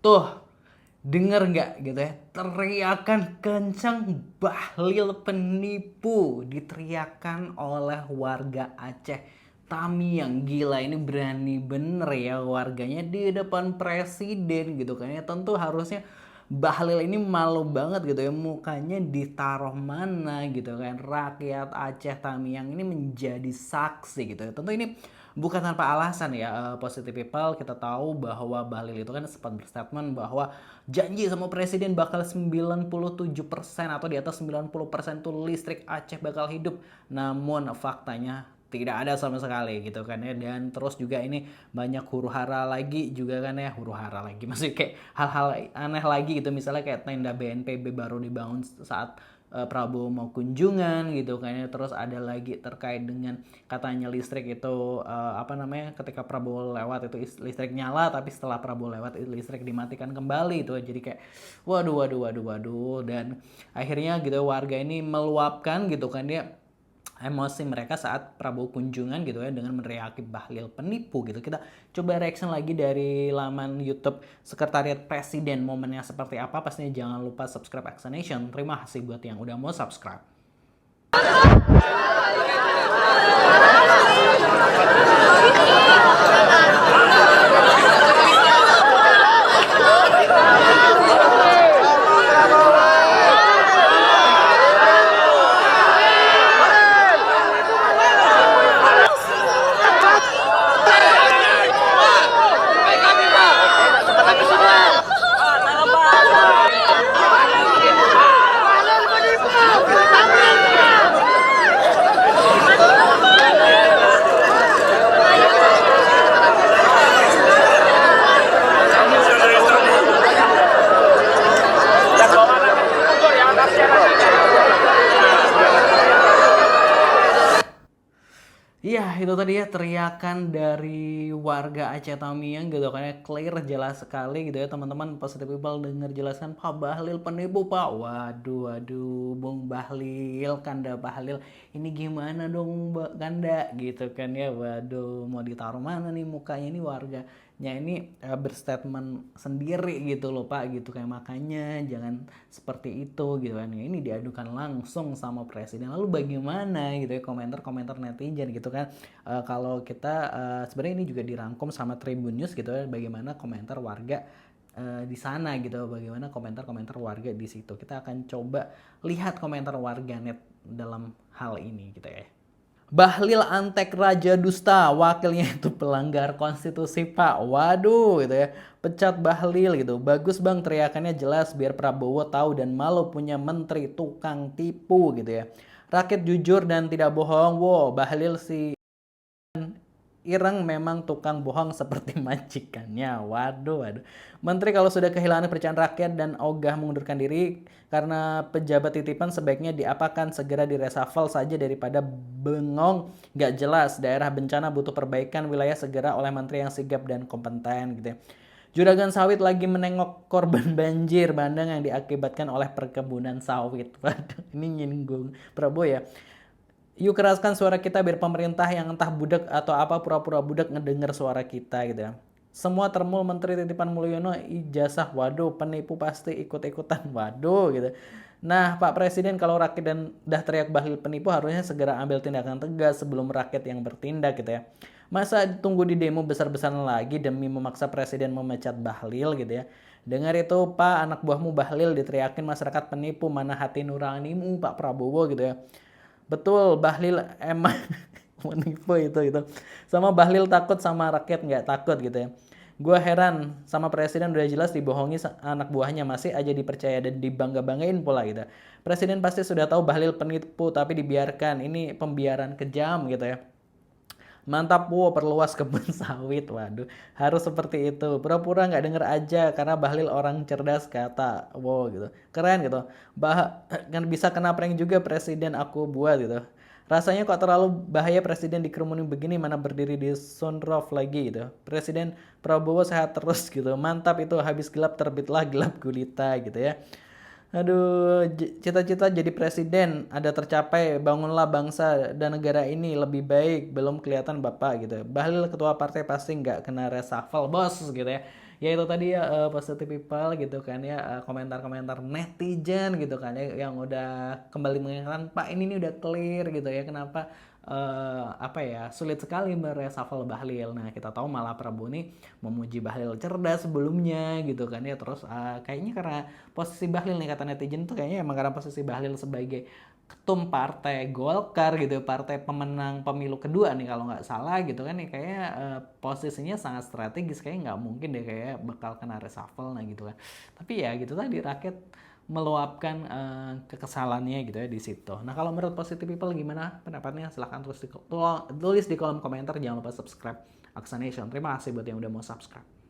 Tuh, denger nggak gitu ya? Teriakan kencang Bahlil penipu diteriakan oleh warga Aceh. Tami yang gila ini berani bener ya warganya di depan presiden gitu kan ya. Tentu harusnya Bahlil ini malu banget gitu ya, mukanya ditaruh mana gitu kan. Rakyat Aceh Tamiang ini menjadi saksi gitu ya. Tentu ini bukan tanpa alasan ya, positive people. Kita tahu bahwa Bahlil itu kan sempat berstatement bahwa janji sama presiden bakal 97% atau di atas 90% tuh listrik Aceh bakal hidup. Namun faktanya tidak ada sama sekali gitu kan ya. Dan terus juga ini banyak huru hara lagi juga kan ya, huru hara lagi maksudnya kayak hal-hal aneh lagi gitu, misalnya kayak tenda BNPB baru dibangun saat Prabowo mau kunjungan gitu kayaknya. Terus ada lagi terkait dengan katanya listrik itu apa namanya, ketika Prabowo lewat itu listrik nyala, tapi setelah Prabowo lewat itu listrik dimatikan kembali itu. Jadi kayak waduh waduh waduh waduh. Dan akhirnya gitu warga ini meluapkan gitu kan dia emosi mereka saat Prabowo kunjungan gitu ya dengan meneriaki Bahlil penipu gitu. Kita coba reaction lagi dari laman YouTube Sekretariat Presiden, momennya seperti apa. Pastinya jangan lupa subscribe Action Nation. Terima kasih buat yang udah mau subscribe. Iya, itu tadi ya teriakan dari warga Aceh Tamiang gitu kan ya, clear jelas sekali gitu ya teman-teman. Positive people denger jelaskan Pak Bahlil penipu Pak. Waduh waduh, Bung Bahlil, Kanda Bahlil, ini gimana dong Mbak Kanda gitu kan ya. Waduh, mau ditaruh mana nih mukanya ini warganya ini berstatement sendiri gitu loh Pak gitu kayak, makanya jangan seperti itu gitu kan. Ini diadukan langsung sama presiden. Lalu bagaimana gitu ya komentar-komentar netizen gitu kan. Kalau kita sebenarnya ini juga dirangkum sama Tribun News gitu ya, bagaimana komentar warga di sana gitu, bagaimana komentar-komentar warga di situ. Kita akan coba lihat komentar warganet dalam hal ini gitu ya. Bahlil antek Raja Dusta, wakilnya itu pelanggar konstitusi Pak. Waduh gitu ya. Pecat Bahlil gitu. Bagus Bang, teriakannya jelas biar Prabowo tahu dan malu punya menteri tukang tipu gitu ya. Rakyat jujur dan tidak bohong. Wow, Bahlil si Ireng memang tukang bohong seperti majikannya. Waduh, waduh. Menteri kalau sudah kehilangan kepercayaan rakyat dan ogah mengundurkan diri karena pejabat titipan, sebaiknya diapakan, segera diresafel saja daripada bengong gak jelas. Daerah bencana butuh perbaikan wilayah segera oleh menteri yang sigap dan kompeten gitu ya. Juragan sawit lagi menengok korban banjir bandang yang diakibatkan oleh perkebunan sawit. Waduh, ini nyinggung Prabowo ya. Yuk keraskan suara kita biar pemerintah yang entah budak atau apa pura-pura budak ngedenger suara kita gitu ya. Semua termul Menteri Titipan Mulyono ijazah, waduh penipu pasti ikut-ikutan, waduh gitu. Nah Pak Presiden, kalau rakyat dan dah teriak Bahlil penipu harusnya segera ambil tindakan tegas sebelum rakyat yang bertindak gitu ya. Masa tunggu di demo besar-besaran lagi demi memaksa Presiden memecat Bahlil gitu ya. Dengar itu Pak, anak buahmu Bahlil diteriakin masyarakat penipu, mana hati nuranimu Pak Prabowo gitu ya. Betul, Bahlil emang menipu itu. Sama Bahlil takut, sama rakyat nggak takut gitu ya. Gue heran sama presiden, udah jelas dibohongi anak buahnya masih aja dipercaya dan dibangga-banggain pula gitu. Presiden pasti sudah tahu Bahlil penipu tapi dibiarkan. Ini pembiaran kejam gitu ya. Mantap, wow, perluas kebun sawit. Waduh, harus seperti itu. Pura-pura nggak denger aja karena Bahlil orang cerdas kata. Wow gitu. Keren gitu. Kan bisa kena prank juga presiden aku buat gitu. Rasanya kok terlalu bahaya presiden dikerumunin begini, mana berdiri di sunroof lagi gitu. Presiden Prabowo sehat terus gitu. Mantap itu, habis gelap terbitlah gelap gulita gitu ya. Aduh, cita-cita jadi presiden ada tercapai, bangunlah bangsa dan negara ini lebih baik, belum kelihatan Bapak gitu. Bahlil ketua partai pasti nggak kena reshuffle bos gitu ya. Ya itu tadi ya positive people gitu kan ya, komentar-komentar netizen gitu kan ya yang udah kembali mengingatkan Pak ini nih udah clear gitu ya, kenapa apa ya sulit sekali mereshuffle Bahlil. Nah kita tahu malah Prabowo nih memuji Bahlil cerdas sebelumnya gitu kan ya, terus kayaknya karena posisi Bahlil nih kata netizen tuh kayaknya emang karena posisi Bahlil sebagai ketum partai Golkar gitu, partai pemenang pemilu kedua nih kalau nggak salah gitu kan nih, kayak posisinya sangat strategis, kayak nggak mungkin deh kayak bakal kena reshuffle nah gitu kan. Tapi ya gitu tadi rakyat meluapkan kekesalannya gitu ya di situ. Nah kalau menurut Positive People gimana pendapatnya? Silahkan tulis di kolom komentar, jangan lupa subscribe Aksa Nation. Terima kasih buat yang udah mau subscribe.